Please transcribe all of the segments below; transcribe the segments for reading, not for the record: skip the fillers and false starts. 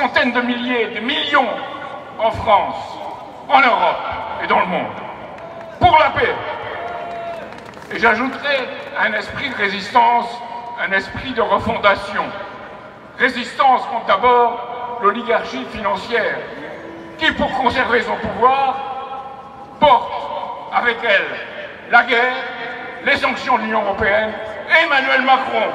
centaines de milliers, des millions en France, en Europe et dans le monde, pour la paix. Et j'ajouterai un esprit de résistance, un esprit de refondation. Résistance contre d'abord l'oligarchie financière, qui, pour conserver son pouvoir, porte avec elle la guerre, les sanctions de l'Union européenne et Emmanuel Macron.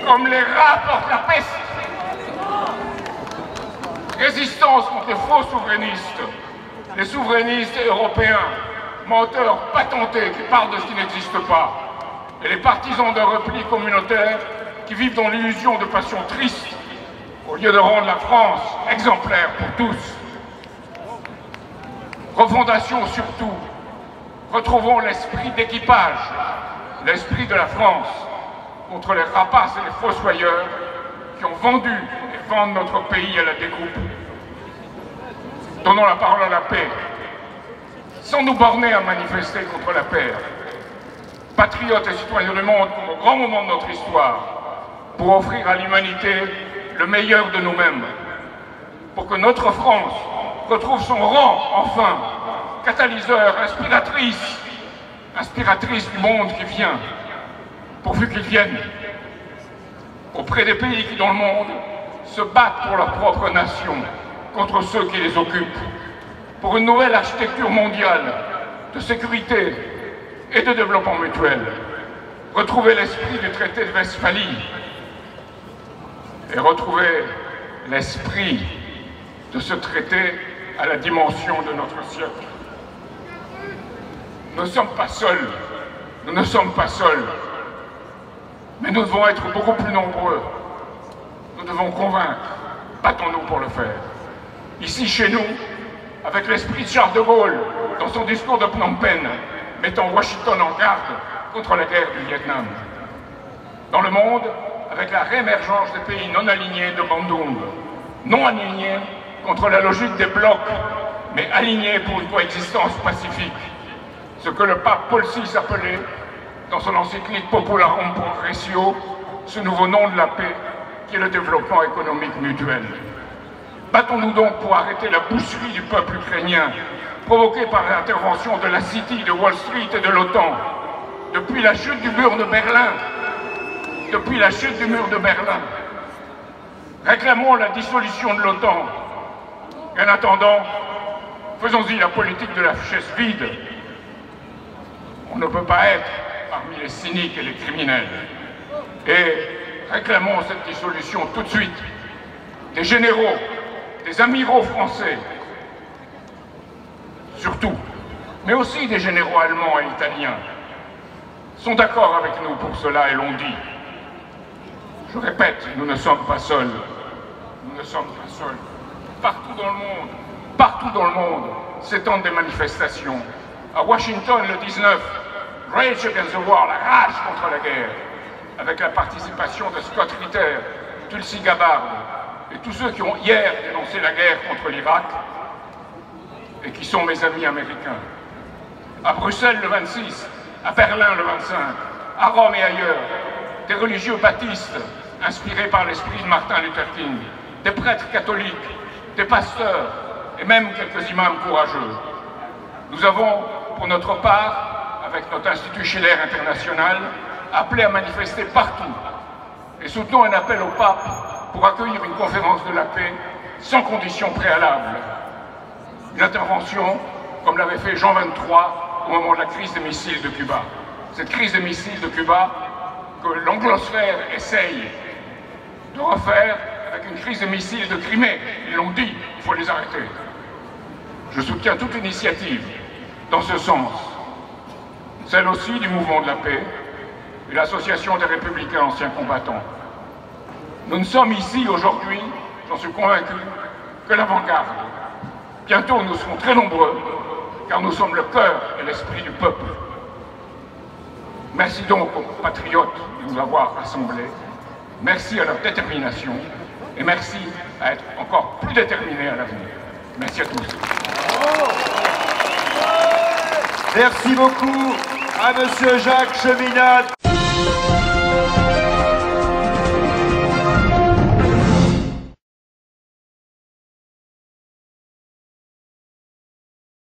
Comme les rats portent la peste. Résistance contre les faux souverainistes, les souverainistes européens, menteurs patentés qui parlent de ce qui n'existe pas, et les partisans d'un repli communautaire qui vivent dans l'illusion de passion triste, au lieu de rendre la France exemplaire pour tous. Refondation surtout, retrouvons l'esprit d'équipage, l'esprit de la France, contre les rapaces et les fossoyeurs qui ont vendu et vendent notre pays à la découpe. Donnons la parole à la paix, sans nous borner à manifester contre la paix. Patriotes et citoyens du monde, comme au grand moment de notre histoire, pour offrir à l'humanité le meilleur de nous-mêmes, pour que notre France retrouve son rang, enfin, catalyseur, inspiratrice du monde qui vient, pourvu qu'il vienne, auprès des pays qui, dans le monde, se battent pour leur propre nation, contre ceux qui les occupent, pour une nouvelle architecture mondiale de sécurité et de développement mutuel. Retrouver l'esprit du traité de Westphalie et retrouver l'esprit de ce traité à la dimension de notre siècle. Nous ne sommes pas seuls, nous ne sommes pas seuls, mais nous devons être beaucoup plus nombreux. Nous devons convaincre, battons-nous pour le faire. Ici, chez nous, avec l'esprit de Charles de Gaulle, dans son discours de Phnom Penh, mettant Washington en garde contre la guerre du Vietnam. Dans le monde, avec la réémergence des pays non alignés de Bandung, non alignés contre la logique des blocs, mais alignés pour une coexistence pacifique. Ce que le pape Paul VI appelait, dans son encyclique Popularum Progressio, ce nouveau nom de la paix, qui est le développement économique mutuel. Battons-nous donc pour arrêter la boucherie du peuple ukrainien, provoquée par l'intervention de la City, de Wall Street et de l'OTAN. Depuis la chute du mur de Berlin, réclamons la dissolution de l'OTAN. Et en attendant, faisons-y la politique de la chaise vide. On ne peut pas être parmi les cyniques et les criminels. Et réclamons cette dissolution tout de suite. Des généraux, des amiraux français, surtout, mais aussi des généraux allemands et italiens, sont d'accord avec nous pour cela et l'ont dit. Je répète, nous ne sommes pas seuls. Nous ne sommes pas seuls. Partout dans le monde, s'étendent des manifestations. À Washington, le 19, Rage Against the War, la rage contre la guerre, avec la participation de Scott Ritter, Tulsi Gabbard et tous ceux qui ont hier dénoncé la guerre contre l'Irak et qui sont mes amis américains. À Bruxelles, le 26, à Berlin, le 25, à Rome et ailleurs, des religieux baptistes inspirés par l'esprit de Martin Luther King, des prêtres catholiques, des pasteurs et même quelques imams courageux. Nous avons, pour notre part, avec notre Institut Schiller International, appelé à manifester partout et soutenons un appel au pape pour accueillir une conférence de la paix sans conditions préalables. Une intervention comme l'avait fait Jean XXIII au moment de la crise des missiles de Cuba. Cette crise des missiles de Cuba que l'anglosphère essaye de refaire avec une crise des missiles de Crimée. Ils l'ont dit, il faut les arrêter. Je soutiens toute initiative dans ce sens. Celle aussi du mouvement de la paix et l'Association des Républicains Anciens Combattants. Nous ne sommes ici aujourd'hui, j'en suis convaincu, que l'avant-garde. Bientôt nous serons très nombreux, car nous sommes le cœur et l'esprit du peuple. Merci donc aux patriotes de nous avoir rassemblés. Merci à leur détermination et merci à être encore plus déterminés à l'avenir. Merci à tous. Merci beaucoup à Monsieur Jacques Cheminade.